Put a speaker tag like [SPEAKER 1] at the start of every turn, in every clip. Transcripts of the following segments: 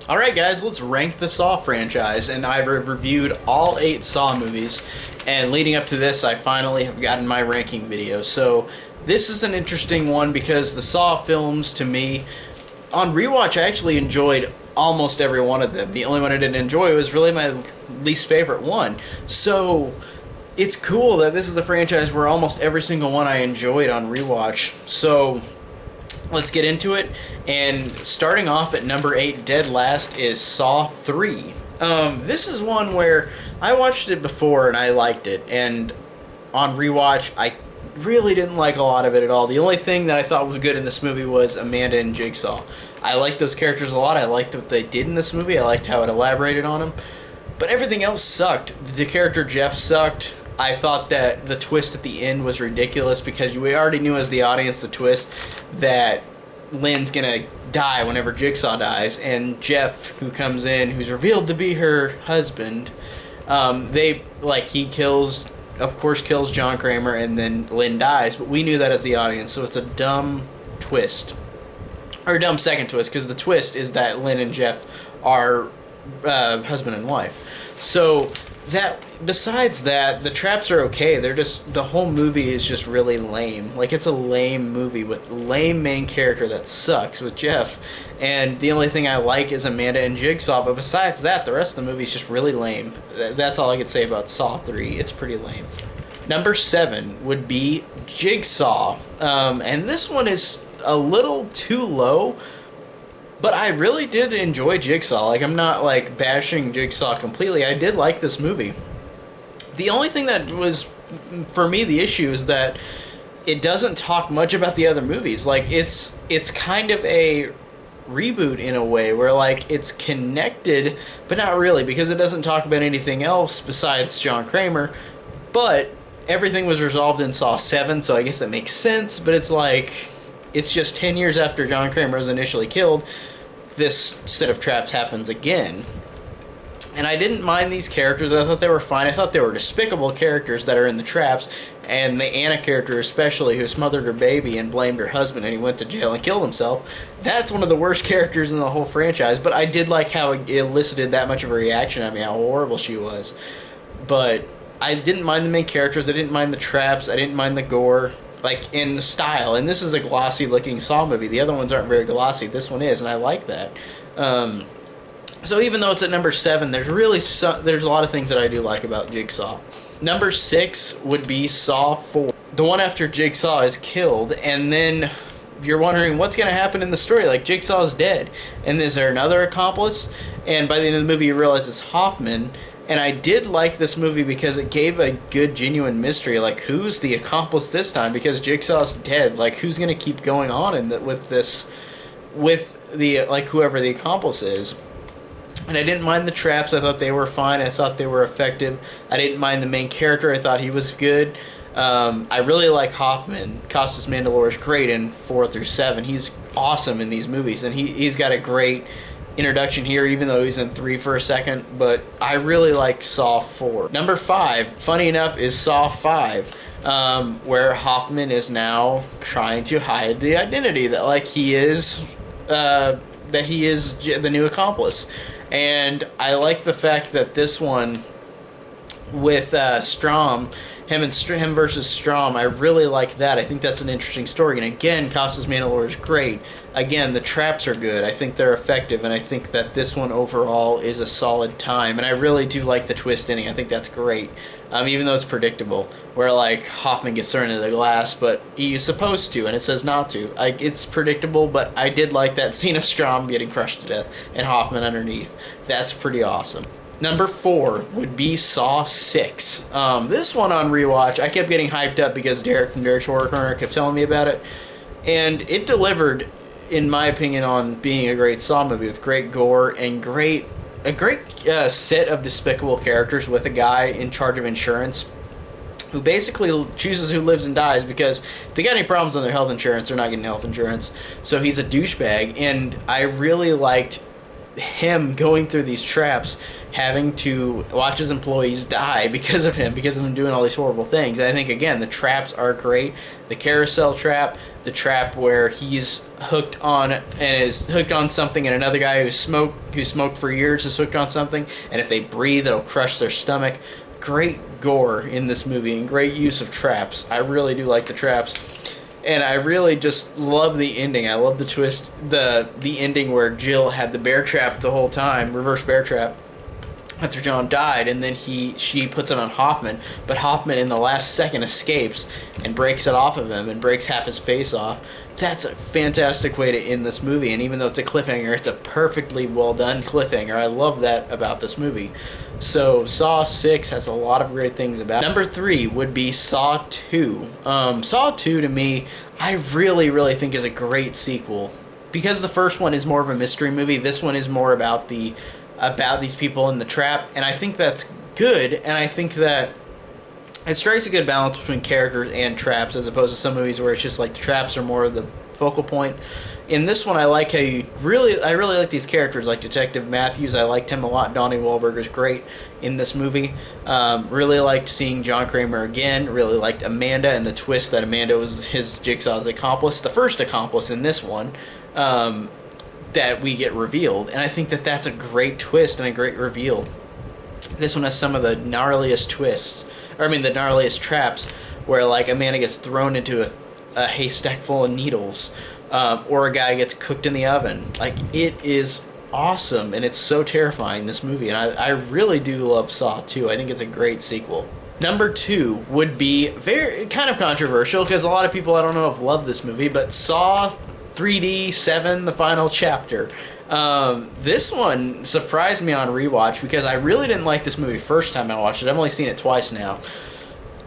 [SPEAKER 1] Alright guys, let's rank the Saw franchise, and I've reviewed all 8 Saw movies, and leading up to this I finally have gotten my ranking video. So this is an interesting one because the Saw films, to me, on rewatch I actually enjoyed almost every one of them. The only one I didn't enjoy was really my least favorite one. So it's cool that this is the franchise where almost every single one I enjoyed on rewatch. So let's get into it. And starting off at number 8, dead last, is Saw 3. This is one where I watched it before and I liked it, and on rewatch I really didn't like a lot of it at all. The only thing that I thought was good in this movie was Amanda and Jigsaw. I liked those characters a lot. I liked what they did in this movie. I liked how it elaborated on them. But everything else sucked. The character Jeff sucked. I thought that the twist at the end was ridiculous because we already knew as the audience the twist that Lynn's gonna die whenever Jigsaw dies, and Jeff, who comes in, who's revealed to be her husband, he kills, of course, kills John Kramer, and then Lynn dies, but we knew that as the audience, so it's a dumb twist. Or a dumb second twist, because the twist is that Lynn and Jeff are husband and wife. So that, besides that, the traps are okay. They're just, the whole movie is just really lame. Like, it's a lame movie with lame main character that sucks with Jeff, and the only thing I like is Amanda and Jigsaw, but besides that, the rest of the movie is just really lame. That's all I could say about Saw 3. It's pretty lame. Number 7 would be Jigsaw, and this one is a little too low, but I really did enjoy Jigsaw. Like, I'm not, like, bashing Jigsaw completely. I did like this movie. The only thing that was, for me, the issue is that it doesn't talk much about the other movies. Like, it's kind of a reboot in a way, where, like, it's connected, but not really, because it doesn't talk about anything else besides John Kramer, but everything was resolved in Saw 7, so I guess that makes sense, but it's like, it's just 10 years after John Kramer was initially killed, this set of traps happens again. And I didn't mind these characters. I thought they were fine. I thought they were despicable characters that are in the traps, and the Anna character especially, who smothered her baby and blamed her husband, and he went to jail and killed himself. That's one of the worst characters in the whole franchise, but I did like how it elicited that much of a reaction. I mean, how horrible she was. But I didn't mind the main characters. I didn't mind the traps. I didn't mind the gore. Like, in the style, and this is a glossy looking Saw movie. The other ones aren't very glossy. This one is, and I like that. So even though it's at number 7, there's a lot of things that I do like about Jigsaw. Number 6 would be Saw 4. The one after Jigsaw is killed, and then you're wondering what's going to happen in the story. Like, Jigsaw's dead, and is there another accomplice? And by the end of the movie, you realize it's Hoffman. And I did like this movie because it gave a good, genuine mystery. Like, who's the accomplice this time? Because Jigsaw's dead. Like, who's going to keep going on with the, like, whoever the accomplice is? And I didn't mind the traps. I thought they were fine. I thought they were effective. I didn't mind the main character. I thought he was good. I really like Hoffman. Costas Mandylor is great in 4 through 7. He's awesome in these movies, and he's got a great introduction here, even though he's in 3 for a second, but I really like Saw 4. Number 5, funny enough, is Saw 5, where Hoffman is now trying to hide the identity that he is the new accomplice. And I like the fact that this one with Strom, him versus Strom, I really like that. I think that's an interesting story. And again, Costas Mandylor is great. Again, the traps are good. I think they're effective, and I think that this one overall is a solid time. And I really do like the twist ending. I think that's great. Even though it's predictable, where Hoffman gets thrown into the glass, but he's supposed to, and it says not to. It's predictable, but I did like that scene of Strom getting crushed to death and Hoffman underneath. That's pretty awesome. Number 4 would be Saw 6. This one on rewatch, I kept getting hyped up because Derek from Derek's Horror Corner kept telling me about it, and it delivered, in my opinion, on being a great Saw movie with great gore and a great set of despicable characters, with a guy in charge of insurance who basically chooses who lives and dies, because if they got any problems on their health insurance, they're not getting health insurance. So he's a douchebag, and I really liked him going through these traps, having to watch his employees die because of him doing all these horrible things. And I think, again, the traps are great. The carousel trap, the trap where he's hooked on and is hooked on something, and another guy who smoked for years is hooked on something, and if they breathe, it'll crush their stomach. Great gore in this movie and great use of traps. I really do like the traps. And I really just love the ending. I love the twist, the ending where Jill had the bear trap the whole time, reverse bear trap, after John died, and then she puts it on Hoffman, but Hoffman in the last second escapes and breaks it off of him and breaks half his face off. That's a fantastic way to end this movie, and even though it's a cliffhanger, it's a perfectly well done cliffhanger. I love that about this movie. So Saw 6 has a lot of great things about it. Number 3 would be Saw 2. Saw 2 to me, I really, really think is a great sequel. Because the first one is more of a mystery movie, this one is more about these people in the trap, and I think that's good, and I think that it strikes a good balance between characters and traps, as opposed to some movies where it's just like the traps are more of the focal point. In this one, I like how I really like these characters, like Detective Matthews. I liked him a lot. Donnie Wahlberger's great in this movie. Really liked seeing John Kramer again. Really liked Amanda and the twist that Amanda was his Jigsaw's accomplice, the first accomplice in this one, that we get revealed. And I think that that's a great twist and a great reveal. This one has some of the gnarliest twists, the gnarliest traps, where like Amanda gets thrown into a haystack full of needles, or a guy gets cooked in the oven. Like, it is awesome, and it's so terrifying, this movie, and I really do love Saw 2. I think it's a great sequel. Number 2 would be very kind of controversial, because a lot of people, I don't know if love this movie, but Saw 3D 7, The Final Chapter. This one surprised me on rewatch, because I really didn't like this movie first time I watched it. I've only seen it twice now.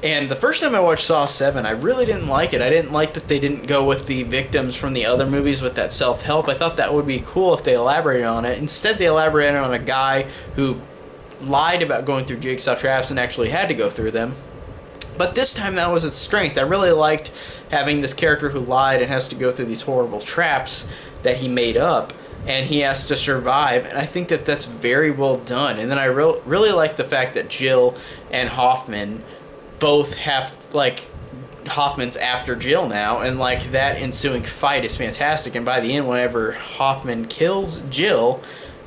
[SPEAKER 1] And the first time I watched Saw 7, I really didn't like it. I didn't like that they didn't go with the victims from the other movies with that self-help. I thought that would be cool if they elaborated on it. Instead, they elaborated on a guy who lied about going through jigsaw traps and actually had to go through them. But this time, that was its strength. I really liked having this character who lied and has to go through these horrible traps that he made up, and he has to survive, and I think that that's very well done. And then I really like the fact that Jill and Hoffman both have, like, Hoffman's after Jill now, and like that ensuing fight is fantastic. And by the end, whenever Hoffman kills Jill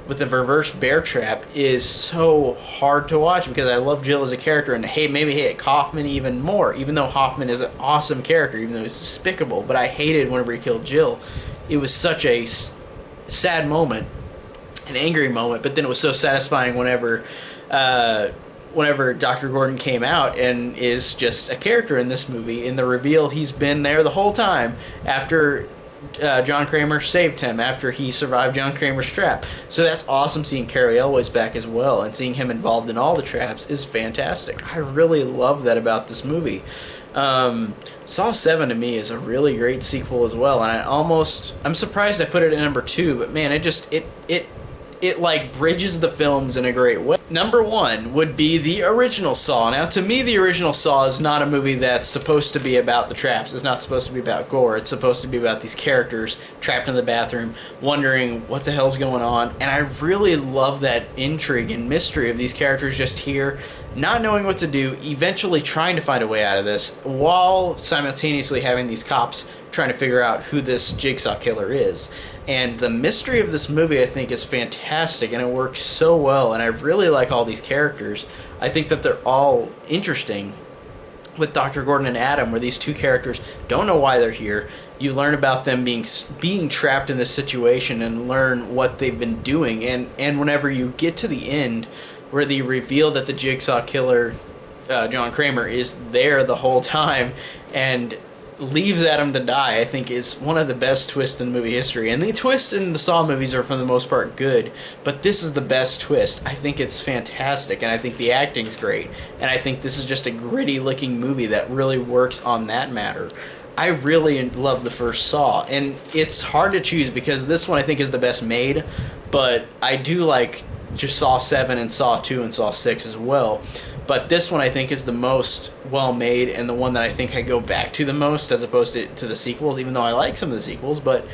[SPEAKER 1] with the reverse bear trap, is so hard to watch, because I love Jill as a character, and maybe hate Hoffman even more, even though Hoffman is an awesome character, even though he's despicable. But I hated whenever he killed Jill. It was such a sad moment, an angry moment, but then it was so satisfying whenever Dr. Gordon came out and is just a character in this movie. In the reveal, he's been there the whole time after John Kramer saved him, after he survived John Kramer's trap. So that's awesome, seeing Cary Elwes back as well, and seeing him involved in all the traps is fantastic. I really love that about this movie. Saw 7 to me is a really great sequel as well, and I'm surprised I put it at number 2, but man, it like bridges the films in a great way. Number 1 would be the original Saw. Now, to me, the original Saw is not a movie that's supposed to be about the traps. It's not supposed to be about gore. It's supposed to be about these characters trapped in the bathroom, wondering what the hell's going on. And I really love that intrigue and mystery of these characters just here, not knowing what to do, eventually trying to find a way out of this, while simultaneously having these cops trying to figure out who this Jigsaw killer is. And the mystery of this movie, I think, is fantastic, and it works so well, and I really like all these characters. I think that they're all interesting. With Dr. Gordon and Adam, where these two characters don't know why they're here. You learn about them being trapped in this situation and learn what they've been doing. And whenever you get to the end, where they reveal that the Jigsaw killer, John Kramer, is there the whole time and leaves Adam to die, I think is one of the best twists in movie history. And the twists in the Saw movies are, for the most part, good, but this is the best twist. I think it's fantastic, and I think the acting's great, and I think this is just a gritty-looking movie that really works on that matter. I really love the first Saw, and it's hard to choose, because this one I think is the best made, but I do like just Saw 7 and Saw 2 and Saw 6 as well. But this one I think is the most well-made, and the one that I think I go back to the most, as opposed to the sequels, even though I like some of the sequels. But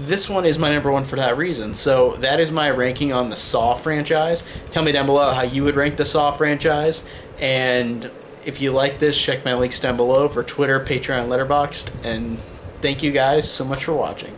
[SPEAKER 1] this one is my number one for that reason. So that is my ranking on the Saw franchise. Tell me down below how you would rank the Saw franchise, and if you like this, check my links down below for Twitter, Patreon, Letterboxd, and thank you guys so much for watching.